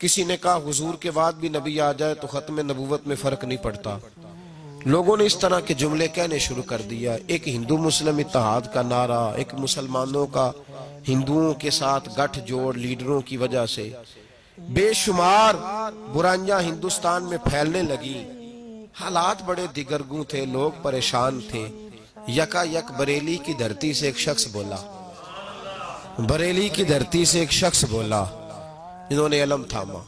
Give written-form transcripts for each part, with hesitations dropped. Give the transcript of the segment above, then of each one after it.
کسی نے کہا حضور کے بعد بھی نبی آ جائے تو ختم نبوت میں فرق نہیں پڑتا۔ لوگوں نے اس طرح کے جملے کہنے شروع کر دیا۔ ایک ہندو مسلم اتحاد کا نعرہ، ایک مسلمانوں کا ہندوؤں کے ساتھ گٹھ جوڑ لیڈروں کی وجہ سے بے شمار برائیاں ہندوستان میں پھیلنے لگی۔ حالات بڑے دگرگوں تھے، لوگ پریشان تھے۔ یکا یک بریلی کی دھرتی سے ایک شخص بولا، بریلی کی دھرتی سے ایک شخص بولا جنہوں نے علم تھاما،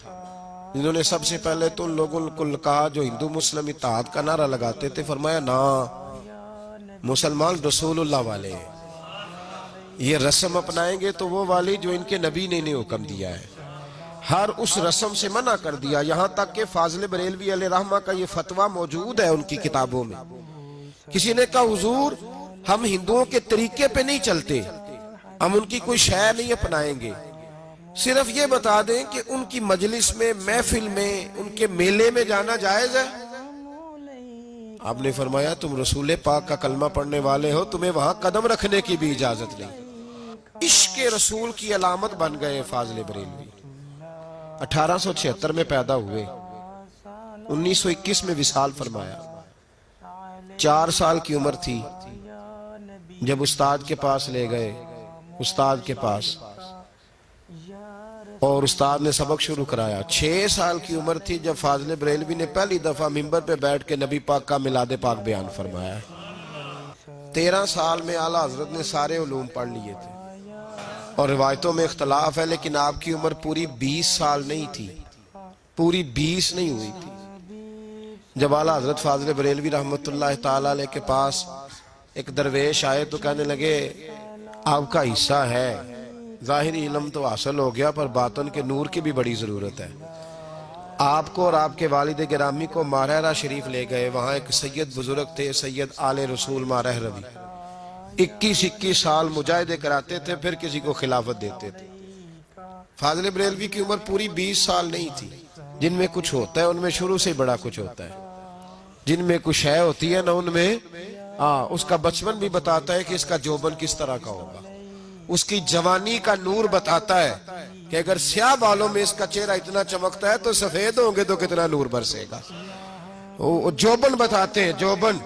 جنہوں نے سب سے پہلے تو ان لوگوں کو کہا جو ہندو مسلم اتحاد کا نعرہ لگاتے تھے، فرمایا نا، مسلمان رسول اللہ والے ہیں، یہ رسم اپنائیں گے تو وہ والی جو ان کے نبی نے انہیں حکم دیا ہے۔ ہر اس رسم سے منع کر دیا، یہاں تک کہ فاضل بریلوی علیہ رحمہ کا یہ فتویٰ موجود ہے ان کی کتابوں میں۔ کسی نے کہا حضور ہم ہندوؤں کے طریقے پہ نہیں چلتے، ہم ان کی کوئی شے نہیں اپنائیں گے، صرف یہ بتا دیں کہ ان کی مجلس میں، محفل میں، ان کے میلے میں جانا جائز ہے۔ آپ نے فرمایا تم رسول پاک کا کلمہ پڑھنے والے ہو، تمہیں وہاں قدم رکھنے کی بھی اجازت نہیں۔ عشق رسول کی علامت بن گئے فاضل بریلوی۔ 1876 میں پیدا ہوئے، 1921 میں وصال فرمایا۔ 4 سال کی عمر تھی جب استاد کے پاس لے گئے، استاد کے پاس، اور استاد نے سبق شروع کرایا۔ 6 سال کی عمر تھی جب فاضل بریلوی نے پہلی دفعہ ممبر پہ بیٹھ کے نبی پاک کا میلاد پاک بیان فرمایا۔ 13 سال میں اعلیٰ حضرت نے سارے علوم پڑھ لیے تھے، اور روایتوں میں اختلاف ہے، لیکن آپ کی عمر پوری 20 سال نہیں تھی، پوری 20 نہیں ہوئی تھی جب اعلیٰ حضرت فاضل بریلوی رحمۃ اللہ تعالیٰ علیہ کے پاس ایک درویش آئے تو کہنے لگے آپ کا حصہ ہے، ظاہری علم تو حاصل ہو گیا پر باطن کے نور کی بھی بڑی ضرورت ہے۔ آپ کو اور آپ کے والد گرامی کو مارہرہ شریف لے گئے، وہاں ایک سید بزرگ تھے، سید آل رسول مارہ روی، 21 سال مجاہدے کراتے تھے، پھر کسی کو خلافت دیتے تھے۔ فاضل بریلوی کی عمر پوری 20 سال نہیں تھی۔ جن میں کچھ ہوتا ہے ان میں شروع سے بڑا کچھ ہوتا ہے، جن میں کچھ ہے ہوتی ہے نا ان میں اس کا بچپن بھی بتاتا ہے کہ اس کا جوبن کس طرح کا ہوگا، اس کی جوانی کا نور بتاتا ہے کہ اگر سیاہ بالوں میں اس کا چہرہ اتنا چمکتا ہے تو سفید ہوں گے تو کتنا نور برسے گا۔ جوبن بتاتے ہیں، جوبن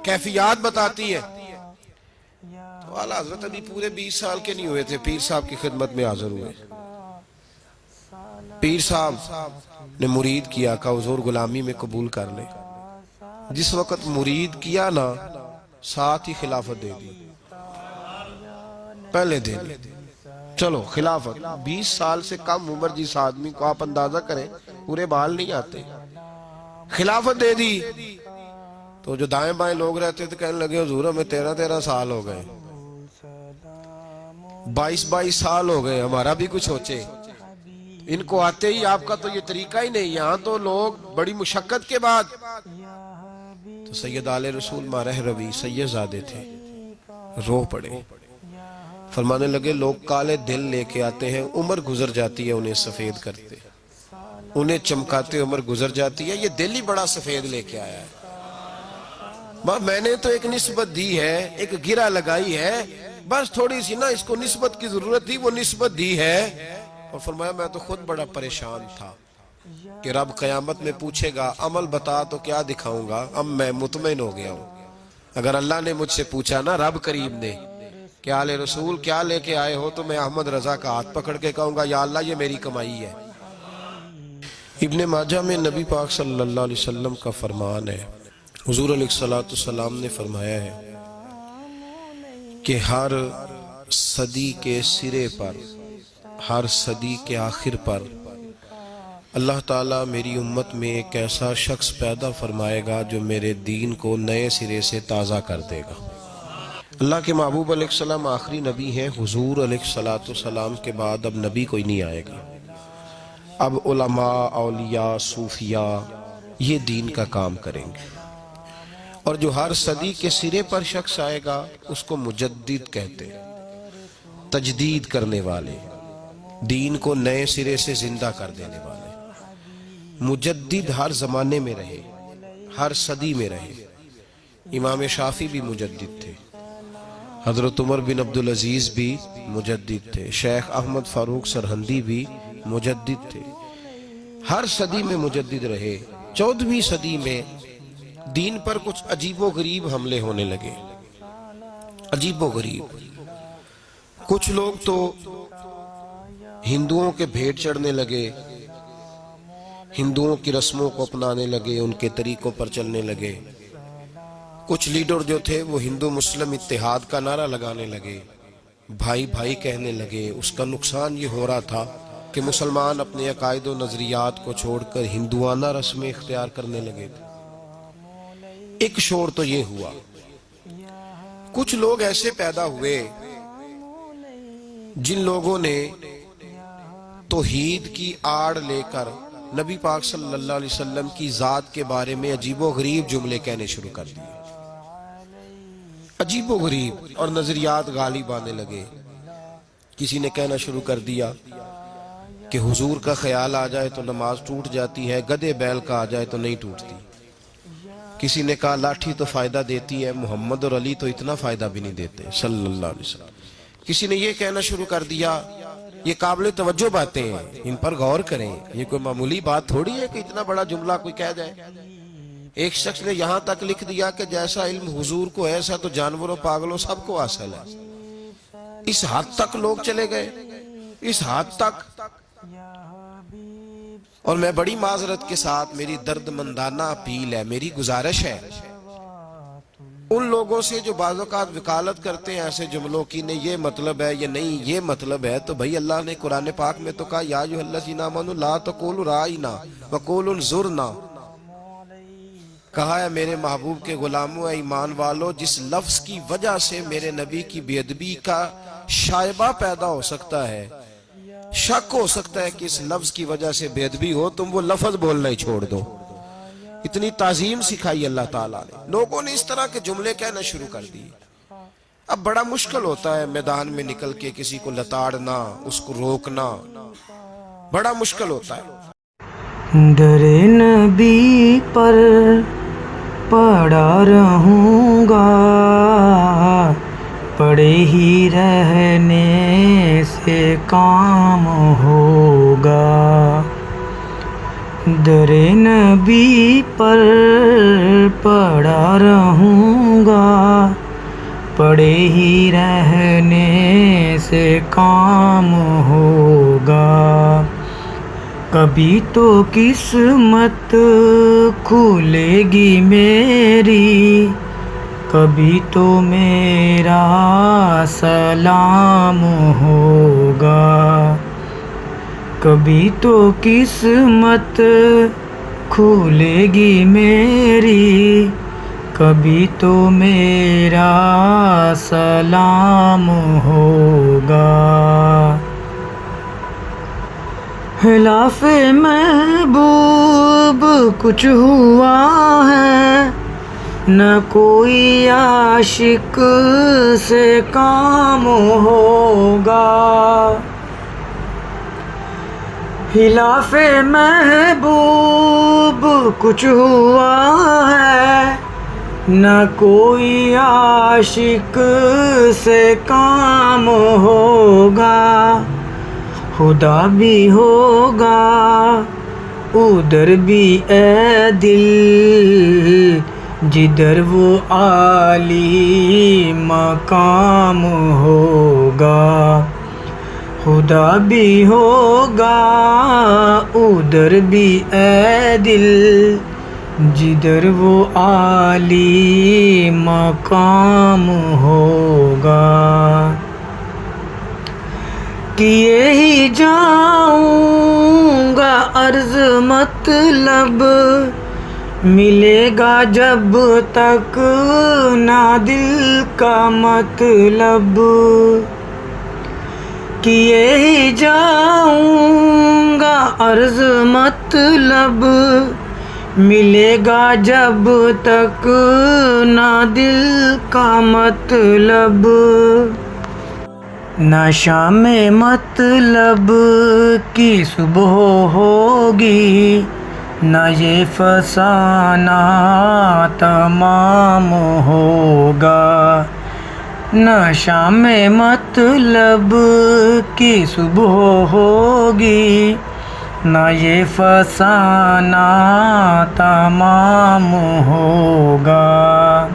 کیفیات بتاتی ہے۔ تو اعلیٰ حضرت ابھی پورے 20 سال کے نہیں ہوئے تھے، پیر صاحب کی خدمت میں حاضر ہوئے۔ پیر صاحب نے مرید کیا، کہا حضور غلامی میں قبول کر لے۔ جس وقت مرید کیا نا، ساتھ ہی خلافت دے دی، پہلے دن چلو خلافت۔ 20 سال سے کم عمر جس آدمی کو آپ اندازہ کریں پورے بال نہیں آتے، خلافت دے دی۔ تو جو دائیں بائیں لوگ رہتے تھے کہنے لگے حضور ہمیں 13 سال ہو گئے، 22 سال ہو گئے، ہمارا بھی کچھ سوچے۔ ان کو آتے ہی آپ کا تو یہ طریقہ ہی نہیں، یہاں تو لوگ بڑی مشقت کے بعد۔ تو سید آل رسول مارہ روی سید زادے تھے، رو پڑے، فرمانے لگے لوگ کالے دل لے کے آتے ہیں، عمر گزر جاتی ہے انہیں سفید کرتے، انہیں چمکاتے عمر گزر جاتی ہے، یہ دل ہی بڑا سفید لے کے آیا ہے۔ میں نے تو ایک نسبت دی ہے، ایک گرہ لگائی ہے، بس تھوڑی سی نا اس کو نسبت کی ضرورت تھی، وہ نسبت دی ہے۔ اور فرمایا میں تو خود بڑا پریشان تھا کہ رب قیامت میں پوچھے گا عمل بتا تو کیا دکھاؤں گا، اب میں مطمئن ہو گیا ہوں۔ اگر اللہ نے مجھ سے پوچھا نا، رب کریم نے، کہ آل رسول کیا لے کے آئے ہو، تو میں احمد رضا کا ہاتھ پکڑ کے کہوں گا یا اللہ یہ میری کمائی ہے۔ ابن ماجہ میں نبی پاک صلی اللہ علیہ وسلم کا فرمان ہے، حضور علیہ السلام نے فرمایا ہے کہ ہر صدی کے سرے پر، ہر صدی کے آخر پر اللہ تعالیٰ میری امت میں ایک ایسا شخص پیدا فرمائے گا جو میرے دین کو نئے سرے سے تازہ کر دے گا۔ اللہ کے محبوب علیہ السلام آخری نبی ہیں، حضور علیہ السلام کے بعد اب نبی کوئی نہیں آئے گا۔ اب علماء، اولیاء، صوفیاء یہ دین کا کام کریں گے، اور جو ہر صدی کے سرے پر شخص آئے گا اس کو مجدد کہتے ہیں، تجدید کرنے والے، دین کو نئے سرے سے زندہ کر دینے والے۔ مجدد ہر زمانے میں رہے، ہر صدی میں رہے۔ امام شافعی بھی مجدد تھے، حضرت عمر بن عبدالعزیز بھی مجدد تھے، شیخ احمد فاروق سرہندی بھی مجدد تھے، ہر صدی میں مجدد رہے، 14ویں صدی میں دین پر کچھ عجیب و غریب حملے ہونے لگے، عجیب و غریب۔ کچھ لوگ تو ہندوؤں کے بھیٹ چڑھنے لگے، ہندوؤں کی رسموں کو اپنانے لگے، ان کے طریقوں پر چلنے لگے۔ کچھ لیڈر جو تھے وہ ہندو مسلم اتحاد کا نعرہ لگانے لگے، بھائی بھائی کہنے لگے۔ اس کا نقصان یہ ہو رہا تھا کہ مسلمان اپنے عقائد و نظریات کو چھوڑ کر ہندوانہ رسمیں اختیار کرنے لگے تھے۔ ایک شور تو یہ ہوا۔ کچھ لوگ ایسے پیدا ہوئے جن لوگوں نے توحید کی آڑ لے کر نبی پاک صلی اللہ علیہ وسلم کی ذات کے بارے میں عجیب و غریب جملے کہنے شروع کر دیے، عجیب و غریب، اور نظریات غالب آنے لگے۔ کسی نے کہنا شروع کر دیا کہ حضور کا خیال آ جائے تو نماز ٹوٹ جاتی ہے، گدھے بیل کا آ جائے تو نہیں ٹوٹتی۔ کسی نے کہا لاٹھی تو فائدہ دیتی ہے، محمد اور علی تو اتنا فائدہ بھی نہیں دیتے صلی اللہ علیہ وسلم۔ کسی نے یہ کہنا شروع کر دیا یہ قابل توجہ باتیں ہیں، ان پر غور کریں، یہ کوئی معمولی بات تھوڑی ہے کہ اتنا بڑا جملہ کوئی کہہ جائے۔ ایک شخص نے یہاں تک لکھ دیا کہ جیسا علم حضور کو ایسا تو جانوروں پاگلوں سب کو حاصل ہے۔ اس حد تک لوگ چلے گئے، اس حد تک۔ اور میں بڑی معذرت کے ساتھ، میری درد مندانہ اپیل ہے، میری گزارش ہے ان لوگوں سے جو بعض اوقات وکالت کرتے ہیں ایسے جملوں کی، نہیں یہ مطلب ہے، یہ نہیں یہ مطلب ہے، تو بھائی اللہ نے قرآن پاک میں تو کہا یا ایھا الذین آمنوا لا تقولوا رائنا وقولوا انظرنا، کہا ہے میرے محبوب کے غلاموں، اے ایمان والو، جس لفظ کی وجہ سے میرے نبی کی بے ادبی کا شائبہ پیدا ہو سکتا ہے، شک ہو سکتا ہے کہ اس لفظ کی وجہ سے بے ادبی ہو، تم وہ لفظ بولنا ہی چھوڑ دو۔ اتنی تعظیم سکھائی اللہ تعالیٰ نے، لوگوں نے اس طرح کے جملے کہنا شروع کر دیے۔ اب بڑا مشکل ہوتا ہے میدان میں نکل کے کسی کو لتاڑنا، اس کو روکنا، بڑا مشکل ہوتا ہے۔ در نبی پر پڑا رہوں گا، پڑے ہی رہنے سے کام ہوگا۔ در نبی پر پڑا رہوں گا، پڑے ہی رہنے سے کام ہوگا۔ کبھی تو قسمت کھلے گی میری، کبھی تو میرا سلام ہوگا۔ کبھی تو قسمت کھلے گی میری، کبھی تو میرا سلام ہوگا۔ خلاف محبوب کچھ ہوا ہے، نہ کوئی عاشق سے کام ہوگا۔ خلاف محبوب کچھ ہوا ہے، نہ کوئی عاشق سے کام ہوگا۔ خدا بھی ہوگا ادھر بھی اے دل، جدھر وہ عالی مقام ہوگا۔ خدا بھی ہوگا ادھر بھی اے دل، جدھر وہ عالی مقام ہوگا۔ کیے ہی جاؤں گا عرض مطلب، ملے گا جب تک نہ دل کا مطلب۔ کیے ہی جاؤں گا عرض مطلب، ملے گا جب تک نہ دل کا مطلب۔ نہ شام مطلب کی صبح ہوگی، نہ یہ فسانہ تمام ہوگا۔ نہ شام مطلب کی صبح ہوگی، نہ یہ فسانہ تمام ہوگا.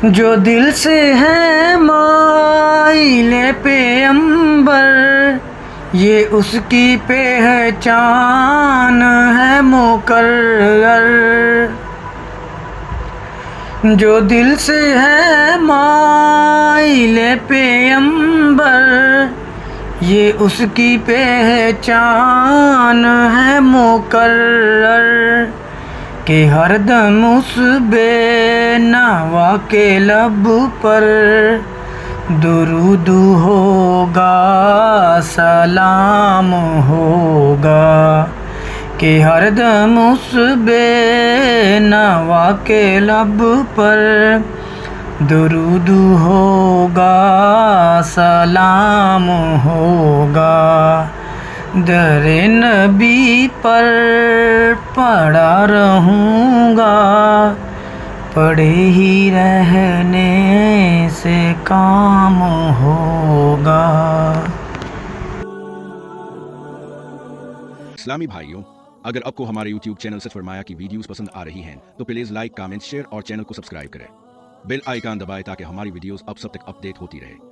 جو دل سے ہے مائل پیغمبر یہ اس کی پہچان ہے مقرر. جو دل سے ہے مائل پیغمبر یہ اس کی پہچان ہے مقرر. کہ ہر دم اس بے نوا کے لب پر درود ہوگا سلام ہوگا. کہ ہر دم اس بے نوا کے لب پر درود ہوگا سلام ہوگا. در نبی پر پڑا رہوں گا پڑے ہی رہنے سے کام ہوگا. اسلامی بھائیوں، اگر آپ کو ہمارے یوٹیوب چینل سے فرمایا کی ویڈیوز پسند آ رہی ہیں تو پلیز لائک، کامنٹ، شیئر اور چینل کو سبسکرائب کریں. بیل آئیکن دبائیں تاکہ ہماری ویڈیوز آپ سب تک اپڈیٹ ہوتی رہے.